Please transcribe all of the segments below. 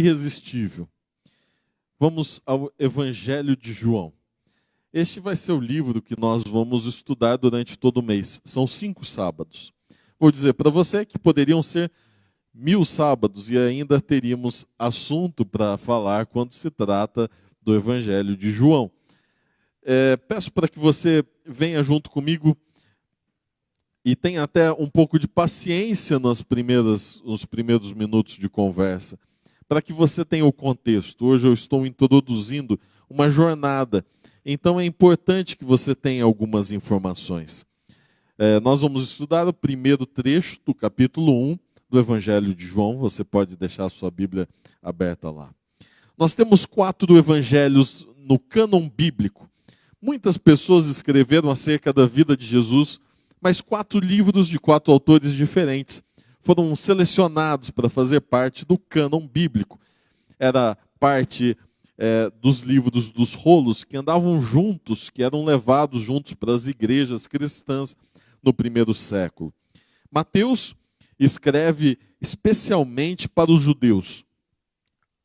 irresistível. Vamos ao Evangelho de João. Este vai ser o livro que nós vamos estudar durante todo o mês. São 5 sábados. Vou dizer para você que poderiam ser 1000 sábados e ainda teríamos assunto para falar quando se trata do Evangelho de João. Peço para que você venha junto comigo e tenha até um pouco de paciência nos primeiros minutos de conversa, para que você tenha o contexto. Hoje eu estou introduzindo uma jornada, então é importante que você tenha algumas informações. Nós vamos estudar o primeiro trecho do capítulo 1 do Evangelho de João. Você pode deixar a sua Bíblia aberta lá. Nós temos 4 evangelhos no cânon bíblico. Muitas pessoas escreveram acerca da vida de Jesus, mas 4 livros de 4 autores diferentes foram selecionados para fazer parte do cânon bíblico. Era parte dos livros dos rolos que andavam juntos, que eram levados juntos para as igrejas cristãs no primeiro século. Mateus escreve especialmente para os judeus.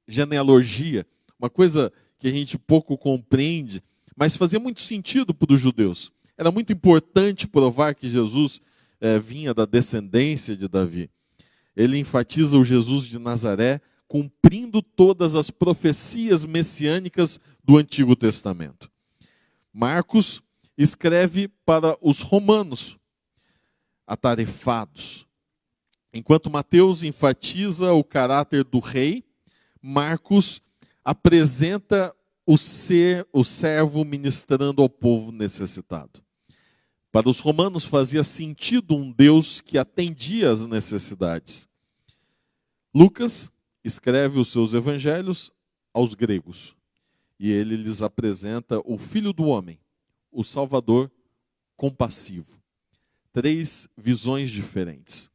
Genealogia, uma coisa que a gente pouco compreende, mas fazia muito sentido para os judeus. Era muito importante provar que Jesus vinha da descendência de Davi. Ele enfatiza o Jesus de Nazaré, cumprindo todas as profecias messiânicas do Antigo Testamento. Marcos escreve para os romanos, atarefados. Enquanto Mateus enfatiza o caráter do rei, Marcos apresenta o servo ministrando ao povo necessitado. Para os romanos fazia sentido um Deus que atendia às necessidades. Lucas escreve os seus evangelhos aos gregos. E ele lhes apresenta o Filho do Homem, o Salvador compassivo. 3 visões diferentes.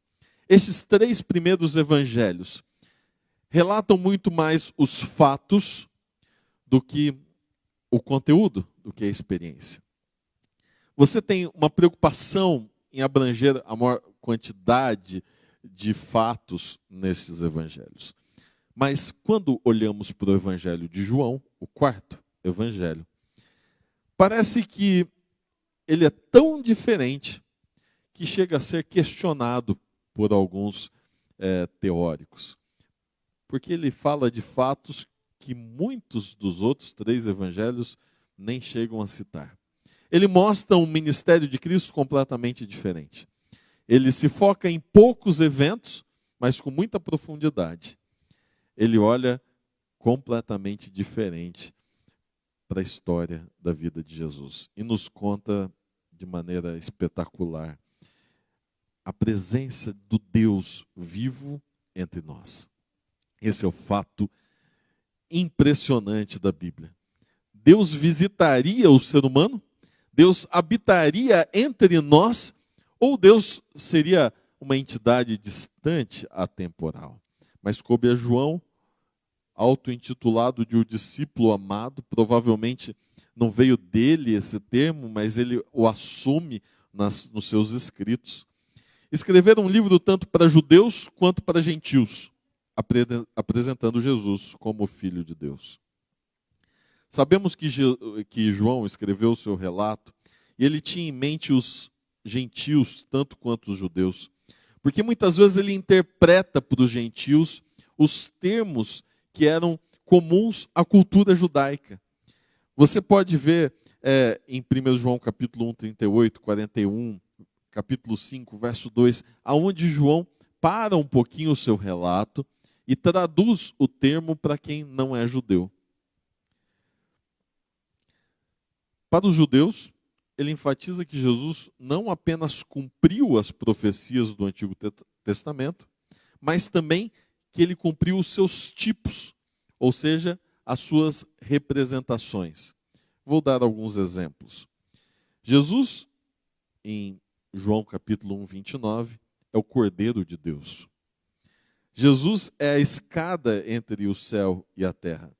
Estes 3 primeiros evangelhos relatam muito mais os fatos do que o conteúdo, do que a experiência. Você tem uma preocupação em abranger a maior quantidade de fatos nesses evangelhos. Mas quando olhamos para o Evangelho de João, o 4º evangelho, parece que ele é tão diferente que chega a ser questionado por alguns teóricos. Porque ele fala de fatos que muitos dos outros 3 evangelhos nem chegam a citar. Ele mostra um ministério de Cristo completamente diferente. Ele se foca em poucos eventos, mas com muita profundidade. Ele olha completamente diferente para a história da vida de Jesus e nos conta de maneira espetacular a presença do Deus vivo entre nós. Esse é o fato impressionante da Bíblia. Deus visitaria o ser humano? Deus habitaria entre nós? Ou Deus seria uma entidade distante, atemporal? Mas coube a João, auto-intitulado de o discípulo amado, provavelmente não veio dele esse termo, mas ele o assume nos seus escritos. Escrever um livro tanto para judeus quanto para gentios, apresentando Jesus como Filho de Deus. Sabemos que João escreveu o seu relato e ele tinha em mente os gentios tanto quanto os judeus, porque muitas vezes ele interpreta para os gentios os termos que eram comuns à cultura judaica. Você pode ver em 1 João capítulo 1, 38, 41, capítulo 5, verso 2, aonde João para um pouquinho o seu relato e traduz o termo para quem não é judeu. Para os judeus, ele enfatiza que Jesus não apenas cumpriu as profecias do Antigo Testamento, mas também que ele cumpriu os seus tipos, ou seja, as suas representações. Vou dar alguns exemplos. Jesus, em João capítulo 1, 29, é o Cordeiro de Deus. Jesus é a escada entre o céu e a terra.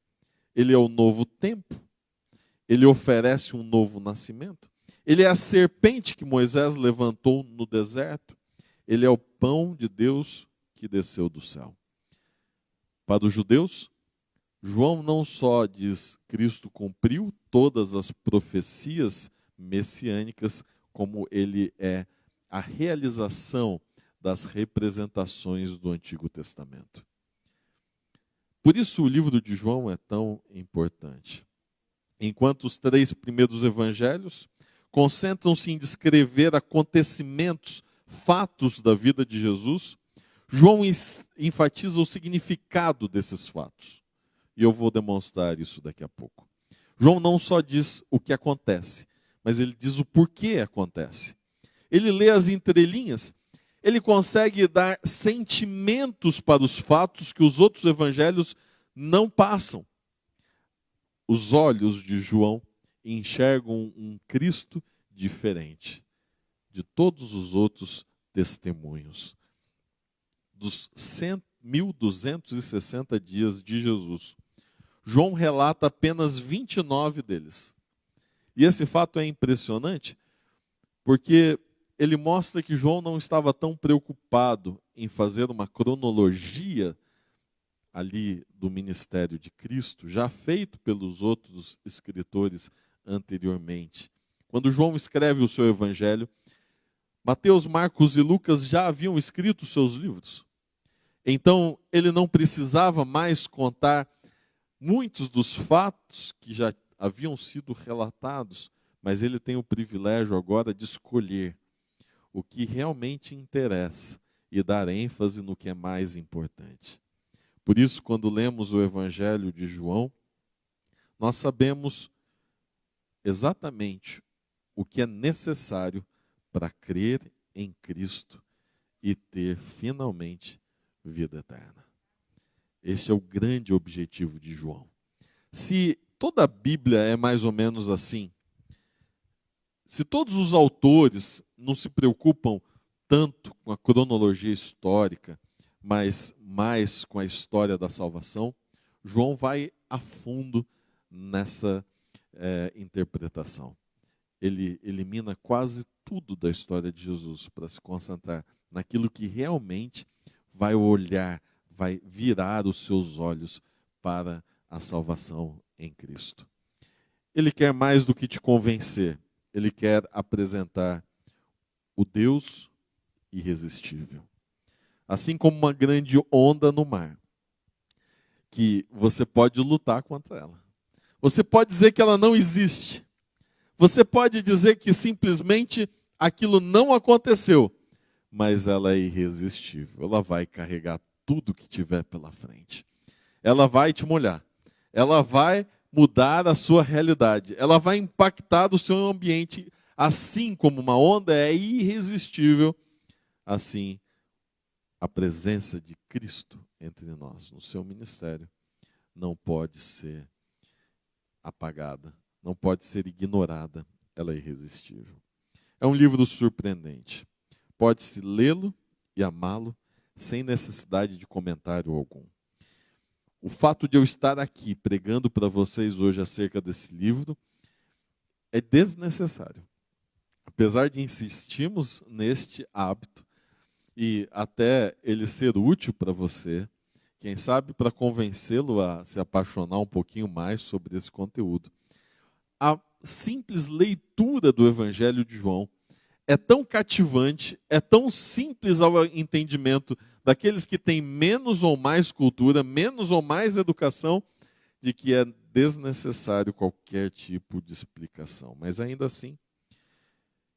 Ele é o novo tempo. Ele oferece um novo nascimento. Ele é a serpente que Moisés levantou no deserto. Ele é o pão de Deus que desceu do céu. Para os judeus, João não só diz Cristo cumpriu todas as profecias messiânicas, como ele é a realização das representações do Antigo Testamento. Por isso o livro de João é tão importante. Enquanto os 3 primeiros evangelhos concentram-se em descrever acontecimentos, fatos da vida de Jesus, João enfatiza o significado desses fatos. E eu vou demonstrar isso daqui a pouco. João não só diz o que acontece, mas ele diz o porquê acontece. Ele lê as entrelinhas, ele consegue dar sentimentos para os fatos que os outros evangelhos não passam. Os olhos de João enxergam um Cristo diferente de todos os outros testemunhos. Dos 1.260 dias de Jesus, João relata apenas 29 deles. E esse fato é impressionante, porque ele mostra que João não estava tão preocupado em fazer uma cronologia ali do ministério de Cristo, já feito pelos outros escritores anteriormente. Quando João escreve o seu evangelho, Mateus, Marcos e Lucas já haviam escrito seus livros. Então, ele não precisava mais contar muitos dos fatos que já haviam sido relatados, mas ele tem o privilégio agora de escolher o que realmente interessa e dar ênfase no que é mais importante. Por isso, quando lemos o Evangelho de João, nós sabemos exatamente o que é necessário para crer em Cristo e ter finalmente vida eterna. Este é o grande objetivo de João. Se toda a Bíblia é mais ou menos assim, se todos os autores não se preocupam tanto com a cronologia histórica, mas mais com a história da salvação, João vai a fundo nessa interpretação. Ele elimina quase tudo da história de Jesus para se concentrar naquilo que realmente vai olhar, vai virar os seus olhos para a salvação em Cristo. Ele quer mais do que te convencer, ele quer apresentar o Deus irresistível. Assim como uma grande onda no mar, que você pode lutar contra ela. Você pode dizer que ela não existe. Você pode dizer que simplesmente aquilo não aconteceu, mas ela é irresistível. Ela vai carregar tudo que tiver pela frente. Ela vai te molhar. Ela vai mudar a sua realidade. Ela vai impactar o seu ambiente. Assim como uma onda é irresistível, assim a presença de Cristo entre nós, no seu ministério, não pode ser apagada, não pode ser ignorada, ela é irresistível. É um livro surpreendente. Pode-se lê-lo e amá-lo sem necessidade de comentário algum. O fato de eu estar aqui pregando para vocês hoje acerca desse livro é desnecessário. Apesar de insistirmos neste hábito e até ele ser útil para você, quem sabe para convencê-lo a se apaixonar um pouquinho mais sobre esse conteúdo. A simples leitura do Evangelho de João é tão cativante, é tão simples ao entendimento daqueles que têm menos ou mais cultura, menos ou mais educação, de que é desnecessário qualquer tipo de explicação. Mas ainda assim,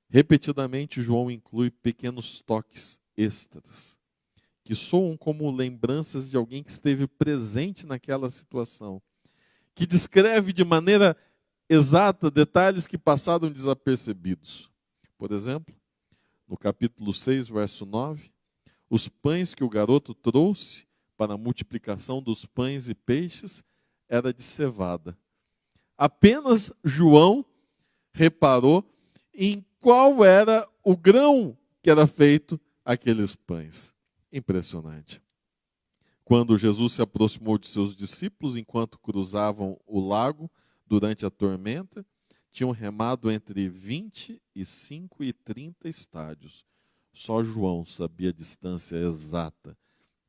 repetidamente, João inclui pequenos toques extras, que soam como lembranças de alguém que esteve presente naquela situação, que descreve de maneira exata detalhes que passaram desapercebidos. Por exemplo, no capítulo 6, verso 9, os pães que o garoto trouxe para a multiplicação dos pães e peixes era de cevada. Apenas João reparou em qual era o grão que era feito aqueles pães. Impressionante. Quando Jesus se aproximou de seus discípulos enquanto cruzavam o lago durante a tormenta, tinham remado entre 25 e 30 estádios. Só João sabia a distância exata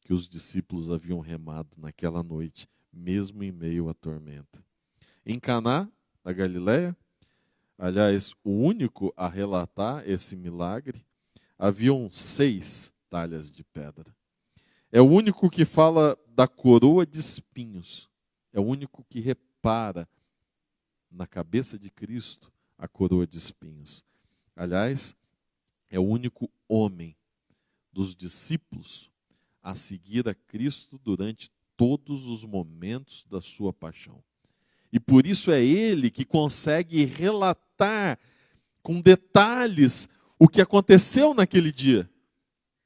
que os discípulos haviam remado naquela noite, mesmo em meio à tormenta. Em Caná, da Galileia, aliás, o único a relatar esse milagre, haviam 6 talhas de pedra. É o único que fala da coroa de espinhos. É o único que repara na cabeça de Cristo a coroa de espinhos. Aliás, é o único homem dos discípulos a seguir a Cristo durante todos os momentos da sua paixão. E por isso é ele que consegue relatar com detalhes o que aconteceu naquele dia.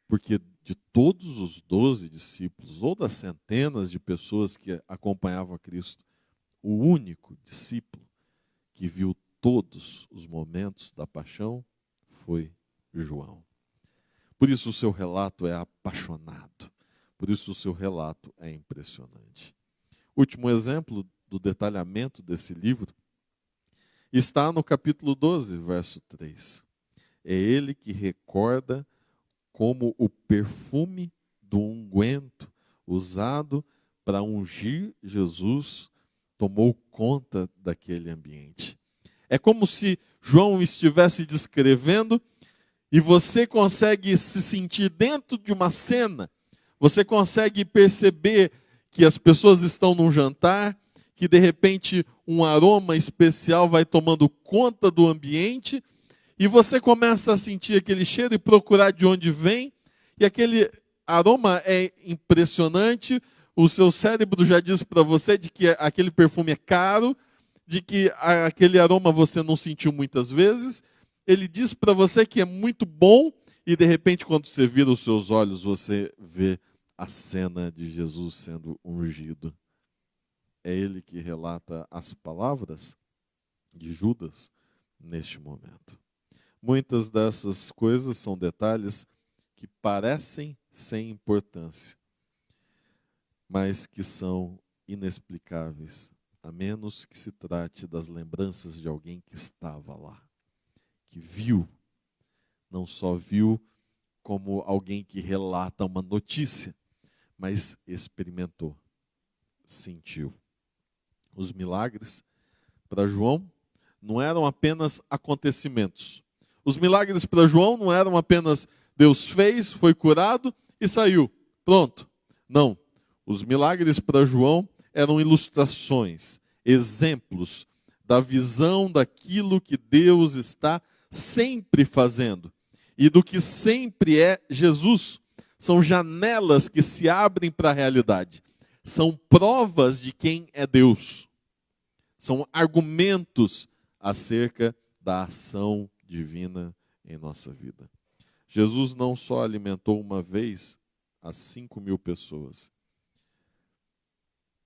Porque de todos os 12 discípulos, ou das centenas de pessoas que acompanhavam a Cristo, o único discípulo que viu todos os momentos da paixão foi João. Por isso o seu relato é apaixonado. Por isso o seu relato é impressionante. Último exemplo do detalhamento desse livro está no capítulo 12, verso 3. É ele que recorda como o perfume do unguento usado para ungir Jesus tomou conta daquele ambiente. É como se João estivesse descrevendo e você consegue se sentir dentro de uma cena, você consegue perceber que as pessoas estão num jantar, que de repente um aroma especial vai tomando conta do ambiente, e você começa a sentir aquele cheiro e procurar de onde vem, e aquele aroma é impressionante, o seu cérebro já diz para você de que aquele perfume é caro, de que aquele aroma você não sentiu muitas vezes, ele diz para você que é muito bom, e de repente quando você vira os seus olhos, você vê a cena de Jesus sendo ungido. É ele que relata as palavras de Judas neste momento. Muitas dessas coisas são detalhes que parecem sem importância, mas que são inexplicáveis, a menos que se trate das lembranças de alguém que estava lá, que viu, não só viu como alguém que relata uma notícia, mas experimentou, sentiu. Os milagres, para João, não eram apenas acontecimentos. Os milagres para João não eram apenas Deus fez, foi curado e saiu. Pronto. Não. Os milagres para João eram ilustrações, exemplos da visão daquilo que Deus está sempre fazendo e do que sempre é Jesus. São janelas que se abrem para a realidade. São provas de quem é Deus. São argumentos acerca da ação divina em nossa vida. Jesus não só alimentou uma vez as 5.000 pessoas.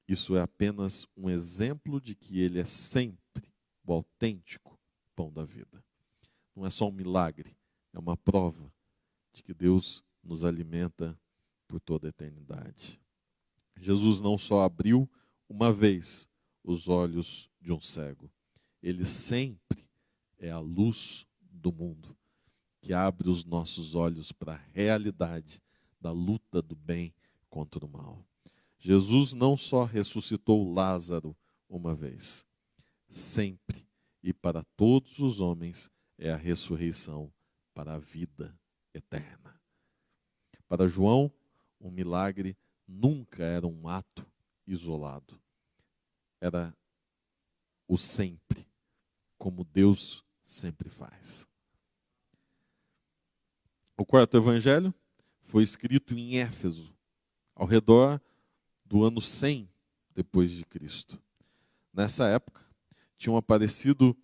Isso é apenas um exemplo de que ele é sempre o autêntico pão da vida. Não é só um milagre, é uma prova de que Deus nos alimenta por toda a eternidade. Jesus não só abriu uma vez os olhos de um cego, ele sempre é a luz do mundo, que abre os nossos olhos para a realidade da luta do bem contra o mal. Jesus não só ressuscitou Lázaro uma vez, sempre e para todos os homens é a ressurreição para a vida eterna. Para João, um milagre nunca era um ato isolado. Era o sempre, como Deus sempre faz. O quarto evangelho foi escrito em Éfeso, ao redor do ano 100 depois de Cristo. Nessa época, tinham aparecido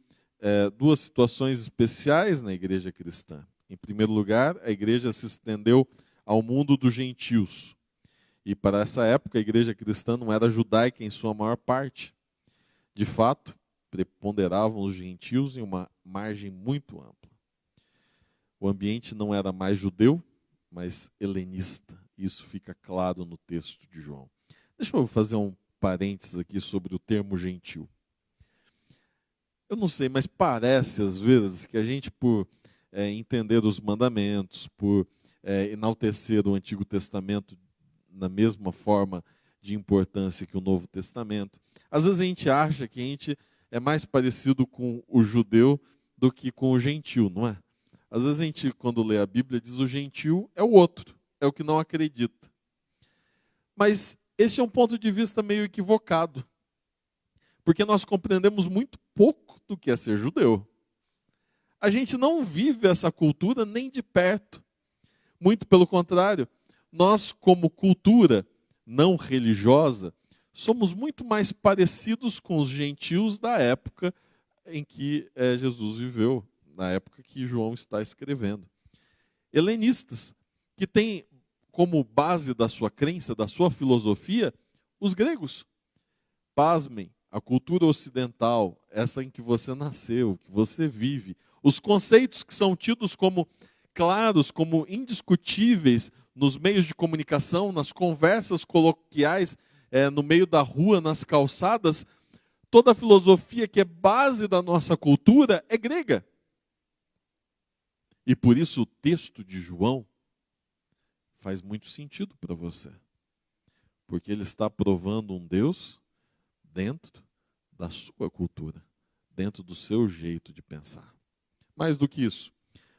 duas situações especiais na igreja cristã. Em primeiro lugar, a igreja se estendeu ao mundo dos gentios. E para essa época, a igreja cristã não era judaica em sua maior parte. De fato, preponderavam os gentios em uma margem muito ampla. O ambiente não era mais judeu, mas helenista. Isso fica claro no texto de João. Deixa eu fazer um parênteses aqui sobre o termo gentil. Eu não sei, mas parece às vezes que a gente, por entender os mandamentos, por enaltecer o Antigo Testamento na mesma forma de importância que o Novo Testamento. Às vezes a gente acha que a gente é mais parecido com o judeu do que com o gentil, não é? Às vezes a gente, quando lê a Bíblia, diz o gentil é o outro, é o que não acredita. Mas esse é um ponto de vista meio equivocado, porque nós compreendemos muito pouco do que é ser judeu. A gente não vive essa cultura nem de perto. Muito pelo contrário, nós, como cultura não religiosa, somos muito mais parecidos com os gentios da época em que Jesus viveu, na época que João está escrevendo. Helenistas, que têm como base da sua crença, da sua filosofia, os gregos. Pasmem, a cultura ocidental, essa em que você nasceu, que você vive, os conceitos que são tidos como claros, como indiscutíveis nos meios de comunicação, nas conversas coloquiais, no meio da rua, nas calçadas, toda a filosofia que é base da nossa cultura é grega. E por isso o texto de João faz muito sentido para você. Porque ele está provando um Deus dentro da sua cultura, dentro do seu jeito de pensar. Mais do que isso,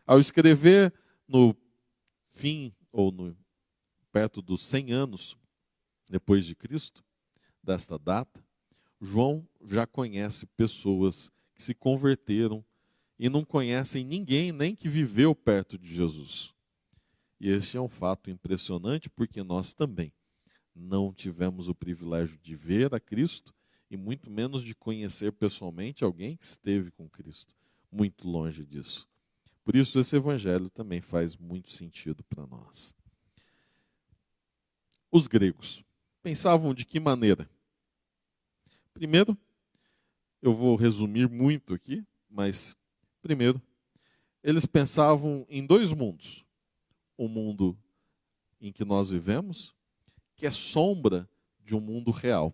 ao escrever no fim, ou perto dos 100 anos depois de Cristo, desta data, João já conhece pessoas que se converteram e não conhecem ninguém nem que viveu perto de Jesus. E este é um fato impressionante porque nós também não tivemos o privilégio de ver a Cristo e muito menos de conhecer pessoalmente alguém que esteve com Cristo. Muito longe disso. Por isso esse evangelho também faz muito sentido para nós. Os gregos pensavam de que maneira? Primeiro, eu vou resumir muito aqui, mas primeiro, eles pensavam em dois mundos. Um mundo em que nós vivemos, que é sombra de um mundo real.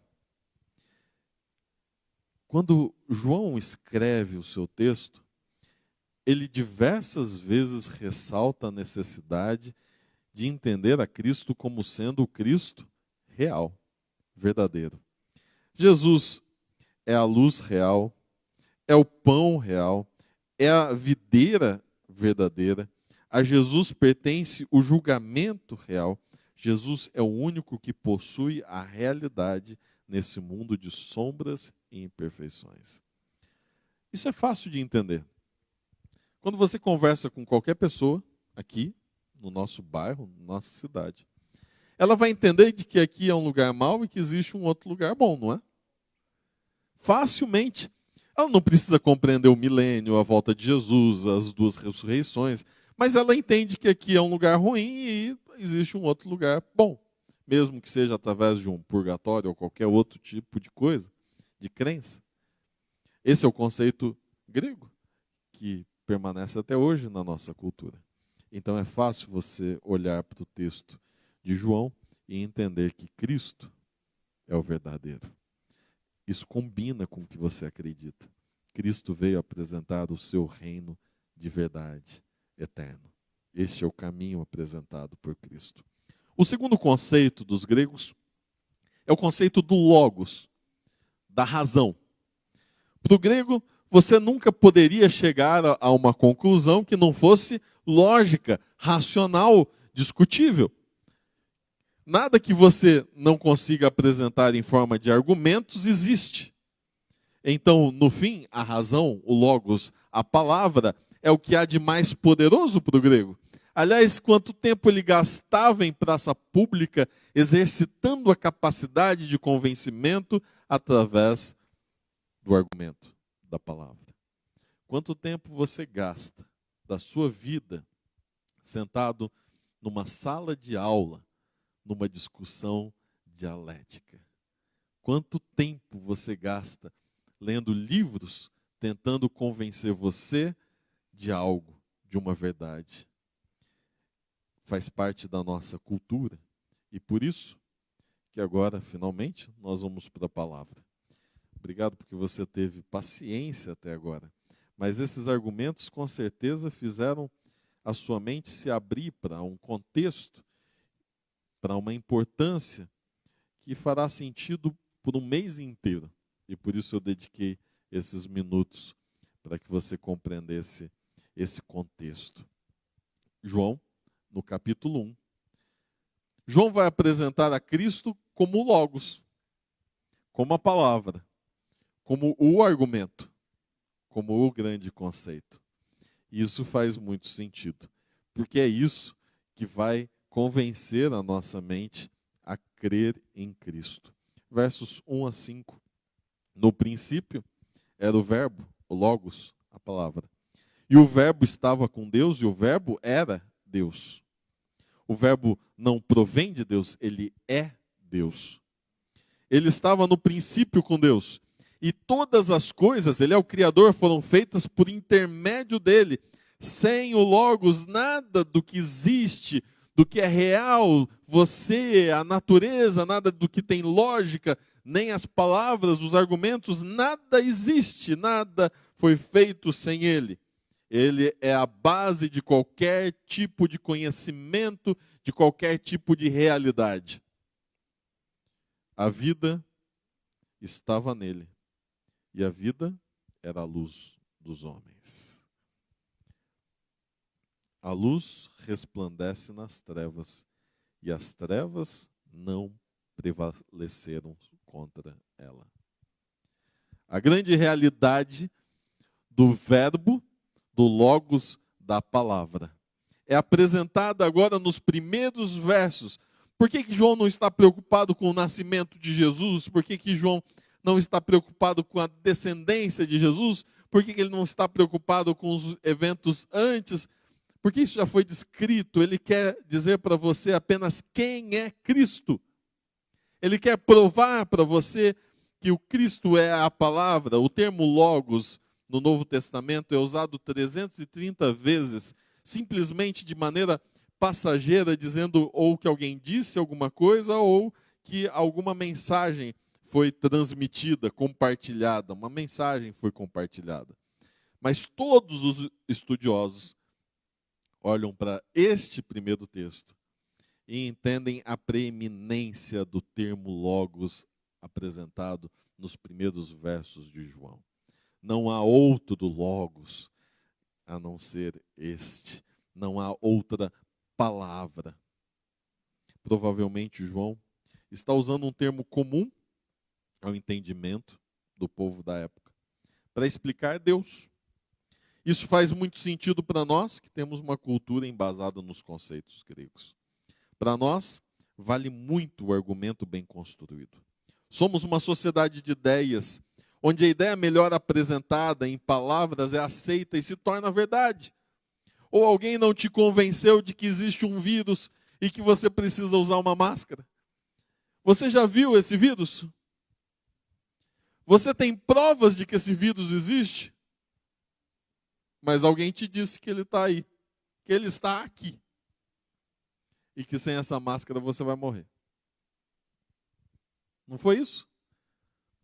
Quando João escreve o seu texto, ele diversas vezes ressalta a necessidade de entender a Cristo como sendo o Cristo real, verdadeiro. Jesus é a luz real, é o pão real, é a videira verdadeira. A Jesus pertence o julgamento real. Jesus é o único que possui a realidade nesse mundo de sombras e imperfeições. Isso é fácil de entender. Quando você conversa com qualquer pessoa aqui, no nosso bairro, na nossa cidade, ela vai entender de que aqui é um lugar mau e que existe um outro lugar bom, não é? Facilmente. Ela não precisa compreender o milênio, a volta de Jesus, as duas ressurreições, mas ela entende que aqui é um lugar ruim e existe um outro lugar bom, mesmo que seja através de um purgatório ou qualquer outro tipo de coisa, de crença. Esse é o conceito grego, que permanece até hoje na nossa cultura. Então é fácil você olhar para o texto de João e entender que Cristo é o verdadeiro. Isso combina com o que você acredita. Cristo veio apresentar o seu reino de verdade eterno. Este é o caminho apresentado por Cristo. O segundo conceito dos gregos é o conceito do logos, da razão. Para o grego, você nunca poderia chegar a uma conclusão que não fosse lógica, racional, discutível. Nada que você não consiga apresentar em forma de argumentos existe. Então, no fim, a razão, o logos, a palavra, é o que há de mais poderoso para o grego. Aliás, quanto tempo ele gastava em praça pública exercitando a capacidade de convencimento através do argumento, da palavra. Quanto tempo você gasta da sua vida sentado numa sala de aula, numa discussão dialética? Quanto tempo você gasta lendo livros tentando convencer você de algo, de uma verdade? Faz parte da nossa cultura e por isso que agora, finalmente, nós vamos para a palavra. Obrigado porque você teve paciência até agora. Mas esses argumentos, com certeza, fizeram a sua mente se abrir para um contexto, para uma importância que fará sentido por um mês inteiro. E por isso eu dediquei esses minutos para que você compreendesse esse contexto. João, no capítulo 1. João vai apresentar a Cristo como o Logos, como a palavra, como o argumento, como o grande conceito. E isso faz muito sentido, porque é isso que vai convencer a nossa mente a crer em Cristo. Versos 1 a 5. No princípio era o verbo, o Logos, a palavra. E o verbo estava com Deus e o verbo era Deus. O verbo não provém de Deus, ele é Deus. Ele estava no princípio com Deus. E todas as coisas, ele é o Criador, foram feitas por intermédio dele. Sem o Logos, nada do que existe, do que é real, você, a natureza, nada do que tem lógica, nem as palavras, os argumentos, nada existe, nada foi feito sem ele. Ele é a base de qualquer tipo de conhecimento, de qualquer tipo de realidade. A vida estava nele, e a vida era a luz dos homens. A luz resplandece nas trevas, e as trevas não prevaleceram contra ela. A grande realidade do verbo, do Logos, da palavra, é apresentada agora nos primeiros versos. Por que João não está preocupado com o nascimento de Jesus? Por que João não está preocupado com a descendência de Jesus? Por que ele não está preocupado com os eventos antes? Porque isso já foi descrito. Ele quer dizer para você apenas quem é Cristo. Ele quer provar para você que o Cristo é a palavra. O termo Logos no Novo Testamento é usado 330 vezes, simplesmente de maneira passageira, dizendo ou que alguém disse alguma coisa ou que alguma mensagem foi transmitida, compartilhada. Uma mensagem foi compartilhada. Mas todos os estudiosos olham para este primeiro texto e entendem a preeminência do termo Logos apresentado nos primeiros versos de João. Não há outro Logos a não ser este. Não há outra palavra. Provavelmente João está usando um termo comum ao entendimento do povo da época para explicar Deus. Isso faz muito sentido para nós que temos uma cultura embasada nos conceitos gregos. Para nós, vale muito o argumento bem construído. Somos uma sociedade de ideias, onde a ideia melhor apresentada em palavras é aceita e se torna verdade. Ou alguém não te convenceu de que existe um vírus e que você precisa usar uma máscara? Você já viu esse vírus? Você tem provas de que esse vírus existe? Mas alguém te disse que ele está aí, que ele está aqui. E que sem essa máscara você vai morrer. Não foi isso?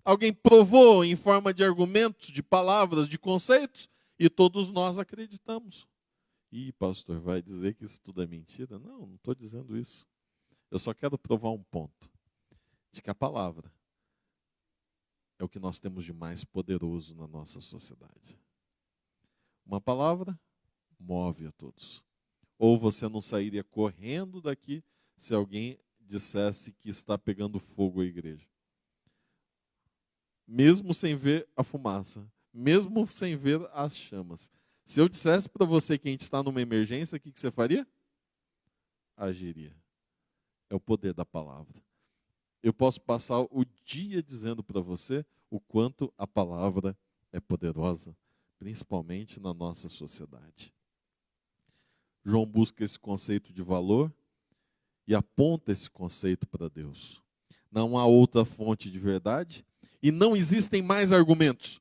Alguém provou em forma de argumentos, de palavras, de conceitos, e todos nós acreditamos. Ih, pastor, vai dizer que isso tudo é mentira? Não, não estou dizendo isso. Eu só quero provar um ponto. De que a palavra é o que nós temos de mais poderoso na nossa sociedade. Uma palavra move a todos. Ou você não sairia correndo daqui se alguém dissesse que está pegando fogo a igreja. Mesmo sem ver a fumaça, mesmo sem ver as chamas. Se eu dissesse para você que a gente está numa emergência, o que você faria? Agiria. É o poder da palavra. Eu posso passar o dia dizendo para você o quanto a palavra é poderosa, principalmente na nossa sociedade. João busca esse conceito de valor e aponta esse conceito para Deus. Não há outra fonte de verdade e não existem mais argumentos.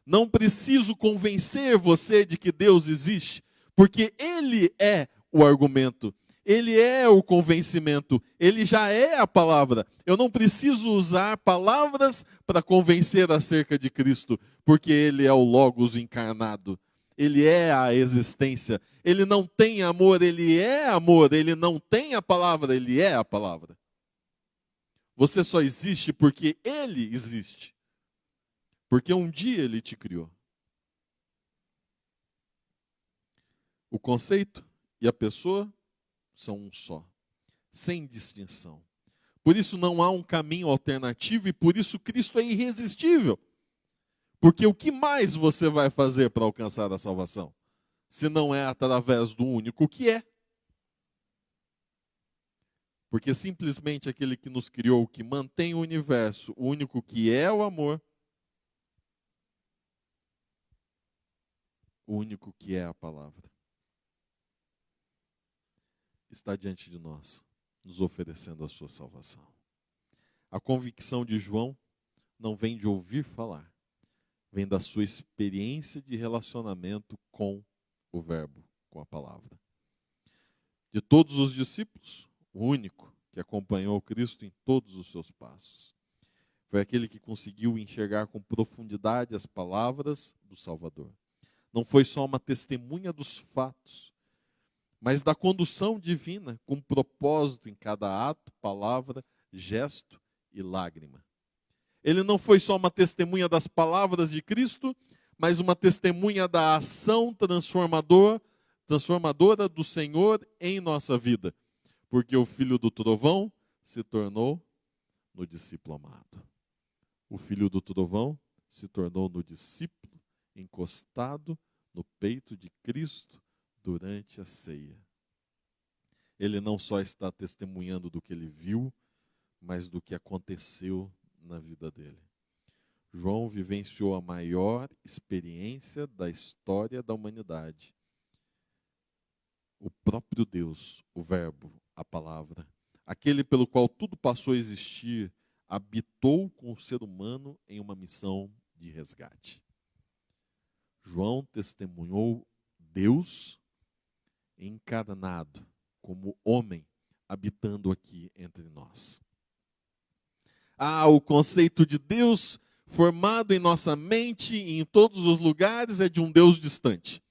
Não preciso convencer você de que Deus existe, porque Ele é o argumento, Ele é o convencimento, Ele já é a palavra. Eu não preciso usar palavras para convencer acerca de Cristo, porque Ele é o Logos encarnado. Ele é a existência. Ele não tem amor, Ele é amor. Ele não tem a palavra, Ele é a palavra. Você só existe porque Ele existe. Porque um dia Ele te criou. O conceito e a pessoa são um só, sem distinção. Por isso não há um caminho alternativo e por isso Cristo é irresistível. Porque o que mais você vai fazer para alcançar a salvação? Se não é através do único que é. Porque simplesmente aquele que nos criou, que mantém o universo, o único que é o amor, o único que é a palavra, está diante de nós, nos oferecendo a sua salvação. A convicção de João não vem de ouvir falar, vem da sua experiência de relacionamento com o Verbo, com a palavra. De todos os discípulos, o único que acompanhou Cristo em todos os seus passos. Foi aquele que conseguiu enxergar com profundidade as palavras do Salvador. Não foi só uma testemunha dos fatos, mas da condução divina, com propósito em cada ato, palavra, gesto e lágrima. Ele não foi só uma testemunha das palavras de Cristo, mas uma testemunha da ação transformadora do Senhor em nossa vida. Porque o filho do trovão se tornou no discípulo amado. O filho do trovão se tornou no discípulo encostado no peito de Cristo durante a ceia. Ele não só está testemunhando do que ele viu, mas do que aconteceu na vida dele. João vivenciou a maior experiência da história da humanidade. O próprio Deus, o Verbo, a palavra, aquele pelo qual tudo passou a existir, habitou com o ser humano em uma missão de resgate. João testemunhou Deus encarnado como homem habitando aqui entre nós. O conceito de Deus formado em nossa mente e em todos os lugares é de um Deus distante.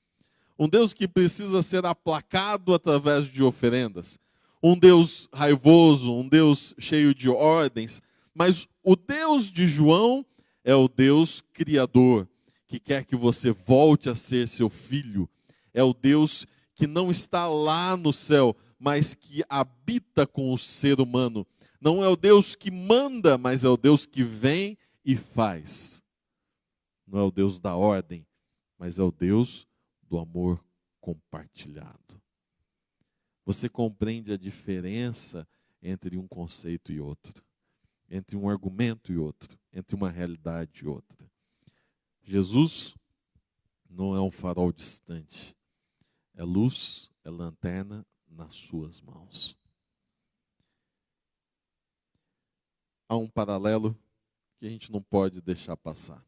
Um Deus que precisa ser aplacado através de oferendas. Um Deus raivoso, um Deus cheio de ordens. Mas o Deus de João é o Deus criador, que quer que você volte a ser seu filho. É o Deus que não está lá no céu, mas que habita com o ser humano. Não é o Deus que manda, mas é o Deus que vem e faz. Não é o Deus da ordem, mas é o Deus do amor compartilhado. Você compreende a diferença entre um conceito e outro, entre um argumento e outro, entre uma realidade e outra. Jesus não é um farol distante, é luz, é lanterna nas suas mãos. Há um paralelo que a gente não pode deixar passar.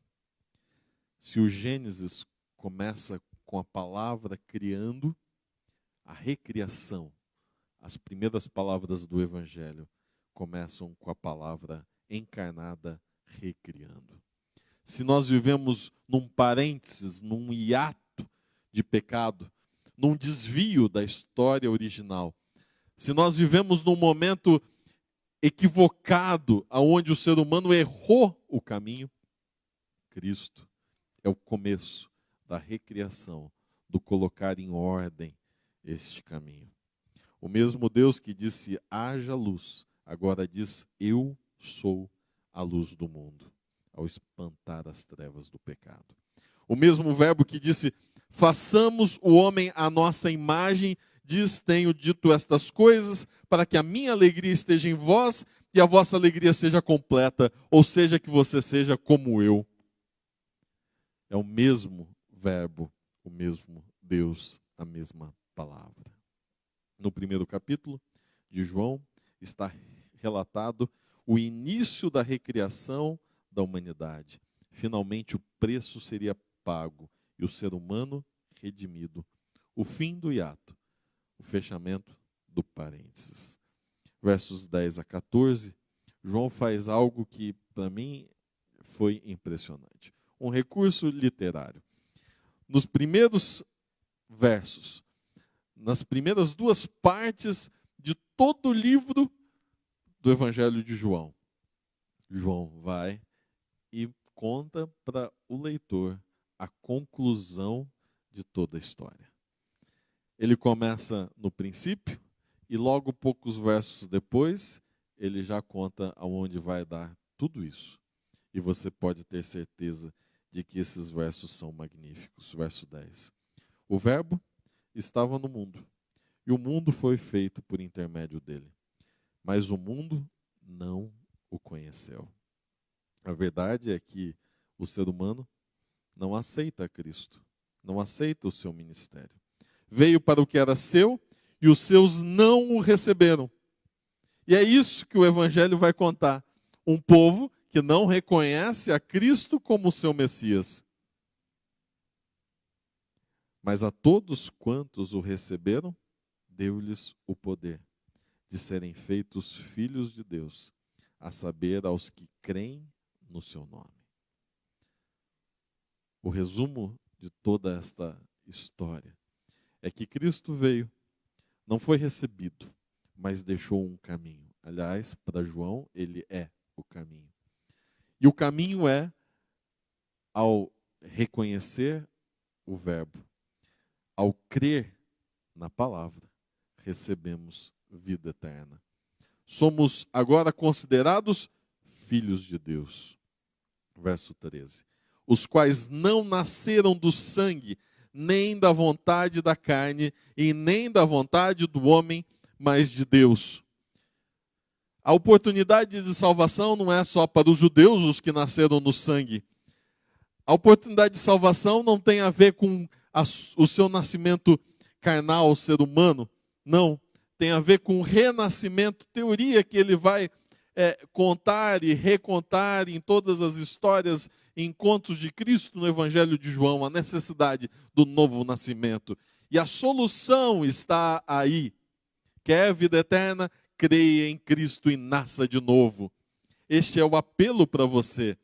Se o Gênesis começa com a palavra criando, a recriação, as primeiras palavras do Evangelho começam com a palavra encarnada recriando. Se nós vivemos num parênteses, num hiato de pecado, num desvio da história original, se nós vivemos num momento equivocado, aonde o ser humano errou o caminho, Cristo é o começo da recriação, do colocar em ordem este caminho. O mesmo Deus que disse, haja luz, agora diz, eu sou a luz do mundo, ao espantar as trevas do pecado. O mesmo Verbo que disse, façamos o homem à nossa imagem, diz, tenho dito estas coisas, para que a minha alegria esteja em vós e a vossa alegria seja completa, ou seja, que você seja como eu. É o mesmo Verbo, o mesmo Deus, a mesma palavra. No primeiro capítulo de João está relatado o início da recriação da humanidade. Finalmente o preço seria pago e o ser humano redimido. O fim do hiato, o fechamento do parênteses. Versos 10 a 14, João faz algo que para mim foi impressionante. Um recurso literário. Nos primeiros versos, nas primeiras duas partes de todo o livro do Evangelho de João, João vai e conta para o leitor a conclusão de toda a história. Ele começa no princípio e logo poucos versos depois, ele já conta aonde vai dar tudo isso. E você pode ter certeza de que esses versos são magníficos. Verso 10. O Verbo estava no mundo, e o mundo foi feito por intermédio dele. Mas o mundo não o conheceu. A verdade é que o ser humano não aceita Cristo, não aceita o seu ministério. Veio para o que era seu e os seus não o receberam. E é isso que o Evangelho vai contar. Um povo que não reconhece a Cristo como seu Messias. Mas a todos quantos o receberam, deu-lhes o poder de serem feitos filhos de Deus, a saber, aos que creem no seu nome. O resumo de toda esta história é que Cristo veio, não foi recebido, mas deixou um caminho. Aliás, para João, ele é o caminho. E o caminho é, ao reconhecer o Verbo, ao crer na palavra, recebemos vida eterna. Somos agora considerados filhos de Deus. Verso 13. Os quais não nasceram do sangue, nem da vontade da carne, e nem da vontade do homem, mas de Deus. A oportunidade de salvação não é só para os judeus, os que nasceram no sangue. A oportunidade de salvação não tem a ver com o seu nascimento carnal, ser humano. Não. Tem a ver com o renascimento, teoria que ele vai contar e recontar em todas as histórias, encontros de Cristo no Evangelho de João, a necessidade do novo nascimento. E a solução está aí. Quer vida eterna? Creia em Cristo e nasça de novo. Este é o apelo para você.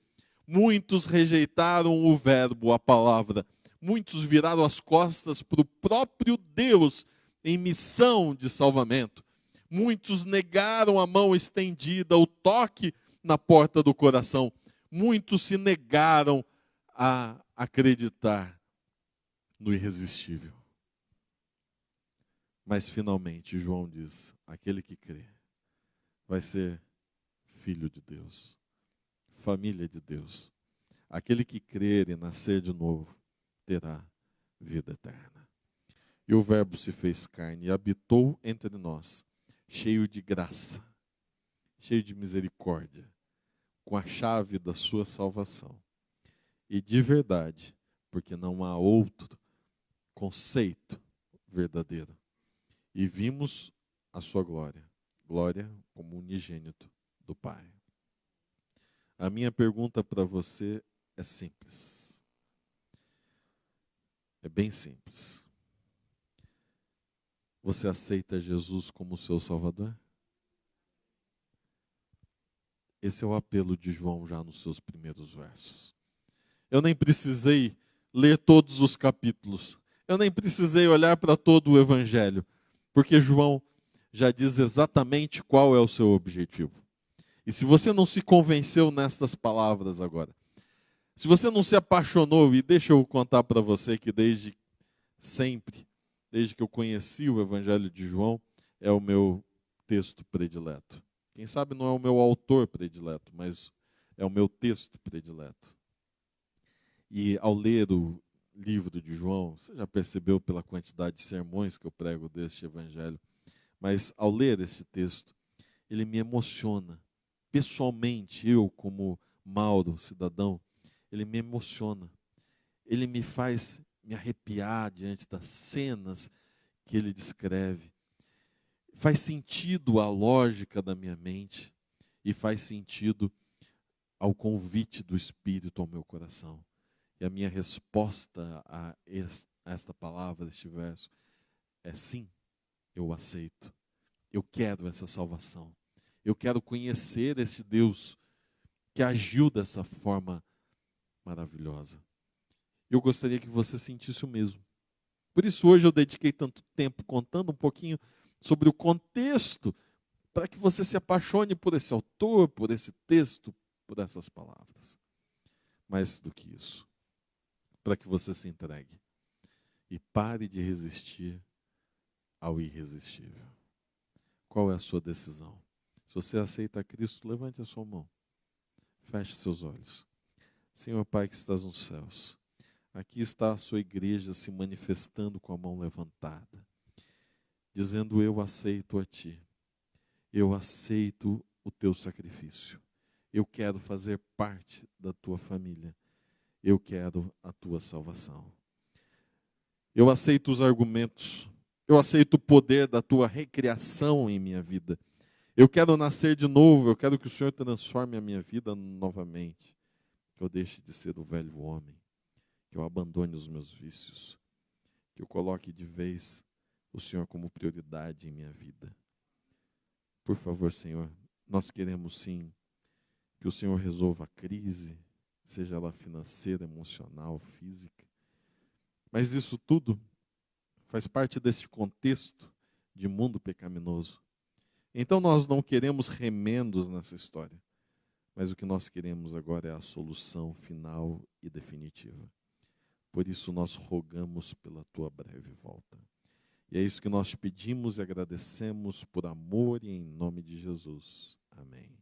Muitos rejeitaram o verbo, a palavra. Muitos viraram as costas para o próprio Deus em missão de salvamento. Muitos negaram a mão estendida, o toque na porta do coração. Muitos se negaram a acreditar no irresistível. Mas finalmente, João diz, aquele que crê vai ser filho de Deus, família de Deus. Aquele que crer e nascer de novo terá vida eterna. E o Verbo se fez carne e habitou entre nós, cheio de graça, cheio de misericórdia, com a chave da sua salvação. E de verdade, porque não há outro conceito verdadeiro. E vimos a sua glória, glória como unigênito do Pai. A minha pergunta para você é simples. É bem simples. Você aceita Jesus como seu Salvador? Esse é o apelo de João já nos seus primeiros versos. Eu nem precisei ler todos os capítulos. Eu nem precisei olhar para todo o Evangelho. Porque João já diz exatamente qual é o seu objetivo. E se você não se convenceu nestas palavras agora, se você não se apaixonou, e deixa eu contar para você que desde sempre, desde que eu conheci o Evangelho de João, é o meu texto predileto. Quem sabe não é o meu autor predileto, mas é o meu texto predileto. E ao ler o livro de João, você já percebeu pela quantidade de sermões que eu prego deste Evangelho, mas ao ler este texto, ele me emociona. Pessoalmente, eu como Mauro, cidadão, ele me emociona. Ele me faz me arrepiar diante das cenas que ele descreve. Faz sentido à lógica da minha mente e faz sentido ao convite do Espírito ao meu coração. E a minha resposta a esta palavra, este verso, é sim, eu aceito. Eu quero essa salvação. Eu quero conhecer este Deus que agiu dessa forma maravilhosa. Eu gostaria que você sentisse o mesmo. Por isso hoje eu dediquei tanto tempo contando um pouquinho sobre o contexto, para que você se apaixone por esse autor, por esse texto por essas palavras. Mais do que isso, para que você se entregue e pare de resistir ao irresistível. Qual é a sua decisão? Se você aceita Cristo, levante a sua mão. Feche seus olhos. Senhor Pai que estás nos céus, aqui está a sua igreja se manifestando com a mão levantada, dizendo: eu aceito a Ti, eu aceito o Teu sacrifício, eu quero fazer parte da Tua família, eu quero a Tua salvação. Eu aceito os argumentos, eu aceito o poder da Tua recriação em minha vida. Eu quero nascer de novo, eu quero que o Senhor transforme a minha vida novamente. Que eu deixe de ser o velho homem, que eu abandone os meus vícios, que eu coloque de vez o Senhor como prioridade em minha vida. Por favor, Senhor, nós queremos sim que o Senhor resolva a crise, seja ela financeira, emocional, física. Mas isso tudo faz parte desse contexto de mundo pecaminoso. Então nós não queremos remendos nessa história, mas o que nós queremos agora é a solução final e definitiva. Por isso nós rogamos pela tua breve volta. E é isso que nós pedimos e agradecemos por amor e em nome de Jesus. Amém.